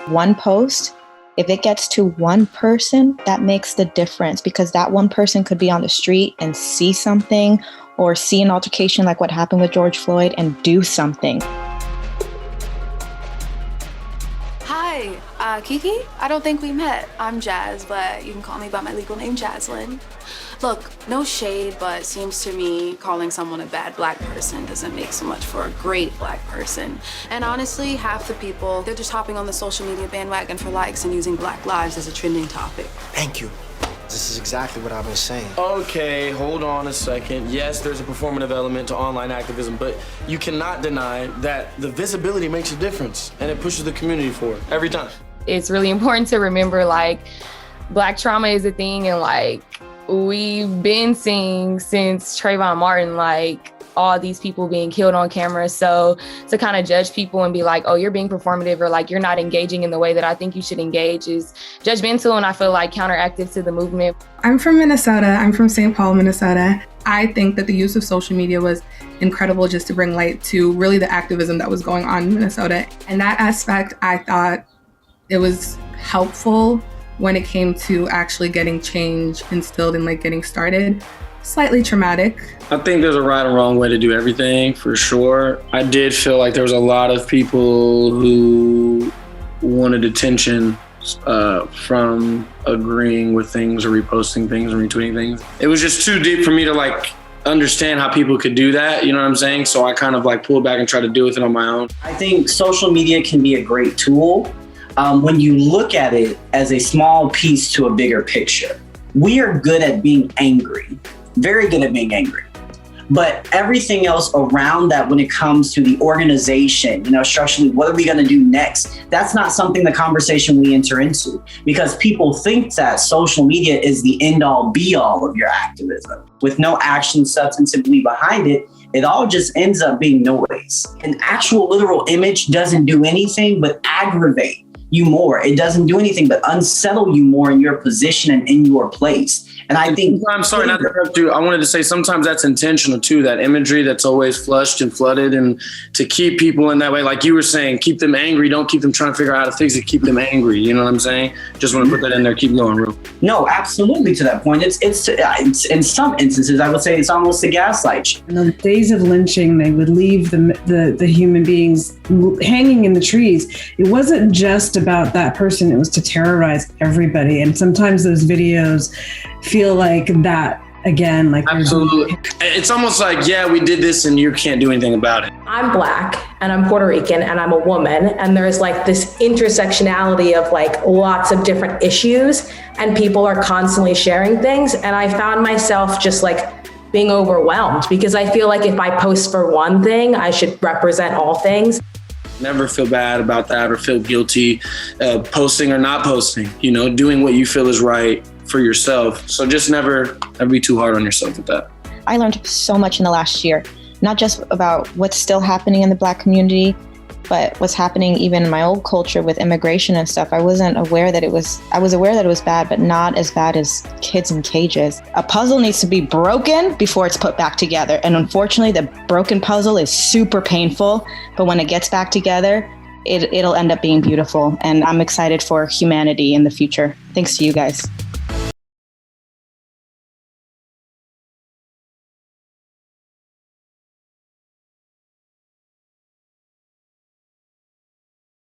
One post, if it gets to one person, that makes the difference, because that one person could be on the street and see something, or see an altercation like what happened with George Floyd and do something. Hi, Kiki. I don't think we met. I'm Jazz, but you can call me by my legal name, Jaslyn. Look, no shade, but seems to me calling someone a bad black person doesn't make so much for a great black person. And honestly, half the people, they're just hopping on the social media bandwagon for likes and using Black lives as a trending topic. Thank you. This is exactly what I've been saying. Okay, hold on a second. Yes, there's a performative element to online activism, but you cannot deny that the visibility makes a difference and it pushes the community forward every time. It's really important to remember, like, Black trauma is a thing, and like, we've been seeing since Trayvon Martin, like, all these people being killed on camera. So to kind of judge people and be like, oh, you're being performative, or like, you're not engaging in the way that I think you should engage, is judgmental, and I feel like counteractive to the movement. I'm from Minnesota. I'm from St. Paul, Minnesota. I think that the use of social media was incredible just to bring light to really the activism that was going on in Minnesota. And that aspect, I thought it was helpful when it came to actually getting change instilled and like getting started. Slightly traumatic. I think there's a right and wrong way to do everything, for sure. I did feel like there was a lot of people who wanted attention from agreeing with things or reposting things or retweeting things. It was just too deep for me to like understand how people could do that, you know what I'm saying? So I kind of like pulled back and tried to deal with it on my own. I think social media can be a great tool when you look at it as a small piece to a bigger picture. We are good at being angry. Very good at being angry. But everything else around that, when it comes to the organization, structurally, what are we going to do next? That's not something the conversation we enter into, because people think that social media is the end all be all of your activism. With no action substantively behind it, it all just ends up being noise. An actual literal image doesn't do anything but aggravate you more. It doesn't do anything but unsettle you more in your position and in your place. And I think— I'm sorry, not to interrupt you. I wanted to say sometimes that's intentional too, that imagery that's always flushed and flooded, and to keep people in that way, like you were saying, keep them angry, don't keep them trying to figure out how to fix it, keep them angry. You know what I'm saying? Just want to put that in there, keep going, real. No, absolutely, to that point. It's in some instances, I would say it's almost a gaslight. In the days of lynching, they would leave the human beings hanging in the trees. It wasn't just about that person, it was to terrorize everybody. And sometimes those videos feel like that again, like— Absolutely. It's almost like, yeah, we did this and you can't do anything about it. I'm Black and I'm Puerto Rican and I'm a woman, and there's like this intersectionality of like lots of different issues, and people are constantly sharing things. And I found myself just like being overwhelmed, because I feel like if I post for one thing, I should represent all things. Never feel bad about that or feel guilty posting or not posting, doing what you feel is right for yourself. So just never be too hard on yourself with that. I learned so much in the last year, not just about what's still happening in the Black community, but what's happening even in my old culture with immigration and stuff. I was aware that it was bad, but not as bad as kids in cages. A puzzle needs to be broken before it's put back together. And unfortunately, the broken puzzle is super painful, but when it gets back together, it'll end up being beautiful. And I'm excited for humanity in the future. Thanks to you guys.